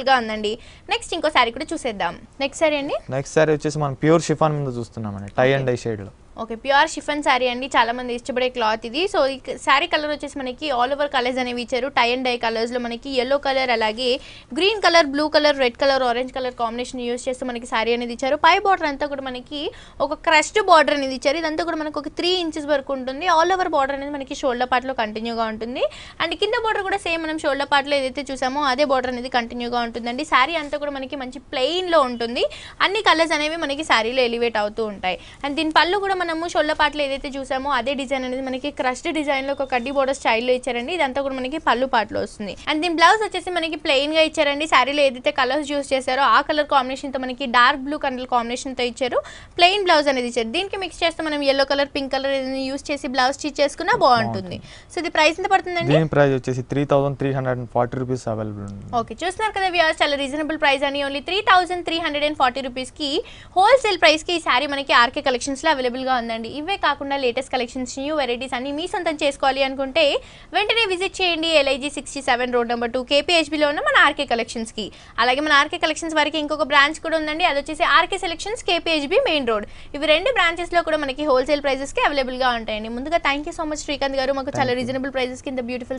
గా ఉందండి. నెక్స్ట్ ఇంకో సారీ కూడా చూసేద్దాం. నెక్స్ట్ సారీ అండి. నెక్స్ట్ సారీ వచ్చేసి మనం ప్యూర్ షిఫాన్ మీద చూస్తున్నామండి, టై అండ్ డై షేడ్ లో. ఓకే, ప్యూర్ షిఫన్ శారీ అండి, చాలా మంది ఇష్టపడే క్లాత్ ఇది. సో ఈ శారీ కలర్ వచ్చేసి మనకి ఆల్ ఓవర్ కలర్స్ అనేవి ఇచ్చారు. టై అండ్ డై కలర్స్ లో మనకి yellow కలర్, అలాగే green colour, blue colour, red colour, orange colour combination use చేస్తూ మనకి శారీ అనేది ఇచ్చారు. పై బార్డర్ అంతా కూడా మనకి ఒక క్రష్డ్ బార్డర్ అనేది ఇచ్చారు. ఇదంతా కూడా మనకి ఒక 3 ఇంచెస్ వరకు ఉంటుంది. ఆల్ ఓవర్ బార్డర్ అనేది మనకి షోల్డర్ పార్ట్ లో కంటిన్యూగా ఉంటుంది. అండ్ కింద బార్డర్ కూడా సేమ్ మనం షోల్డర్ పార్ట్ లో ఏదైతే చూసామో అదే బార్డర్ అనేది కంటిన్యూగా ఉంటుందండి. శారీ అంతా కూడా మనకి మంచి ప్లెయిన్ లో ఉంటుంది. అన్ని కలర్స్ అనేవి మనకి శారీలో ఎలివేట్ అవుతూ ఉంటాయి. అండ్ దీని పళ్ళు కూడా మనము షోల్డర్ పార్ట్ ఏదైతే చూసామో అదే డిజైన్ అనేది మనకి క్రష్డ్ డిజైన్ లో ఒక కడ్డీ బోర్డర్ స్టైల్లో ఇచ్చారండి. ఇదంతా కూడా మనకి పళ్ళు పార్ట్ లో వస్తుంది. అండ్ దీని బ్లౌజ్ వచ్చేసి మనకి ప్లెయిన్ గా ఇచ్చారండి. శారీలో ఏదైతే కలర్స్ యూస్ చేశారో ఆ కలర్ కాంబినేషన్ తో మనకి డార్క్ బ్లూ కలర్ కాంబినేషన్ తో ఇచ్చారు. ప్లెయిన్ బ్లౌజ్ అనేది ఇచ్చారు. దీనికి మిక్స్ చేస్తే మనం yellow colour, pink colour use చేసి బ్లౌజ్ స్టిచ్ చేసుకున్నా బాగుంటుంది. సో ఇది ప్రైస్ ఎంత పడుతుందండి? దీని ప్రైస్ వచ్చేసి 3340 రూపీస్ అవైలబుల్ ఉంది. ఓకే, చూస్తున్నారు కదా వ్యూవర్స్, చాలా రీజనబుల్ ప్రైస్ అని. ఓన్లీ 3340 రూపీస్ కి హోల్సేల్ ప్రైస్ కి ఈ శారీ మనకి ఆర్కే కలెక్షన్స్ లో అవైలబుల్ గా ఉందండి. ఇవే కాకుండా లేటెస్ట్ కలెక్షన్స్, న్యూ వెరైటీస్ అన్ని మీ సొంతం చేసుకోవాలి అనుకుంటే వెంటనే విజిట్ చేయండి LIG 67 రోడ్ నెంబర్ 2 KPHB లో ఉన్న మన ఆర్కే కలెక్షన్స్ కి. అలాగే మన ఆర్కే కలెక్షన్స్ వారికి ఇంకొక బ్రాంచ్ కూడా ఉందండి, అది వచ్చేసి RK Selections KPHB main road. ఇవి రెండు బ్రాంచెస్ లో కూడా మనకి హోల్సేల్ ప్రైసెస్ కి అవైలబుల్ గా ఉంటాయండి. ముందుగా thank you so much Srikanth గారు, మాకు చాలా రీజనబుల్ ప్రైసెస్ కి ఇంత బ్యూటిఫుల్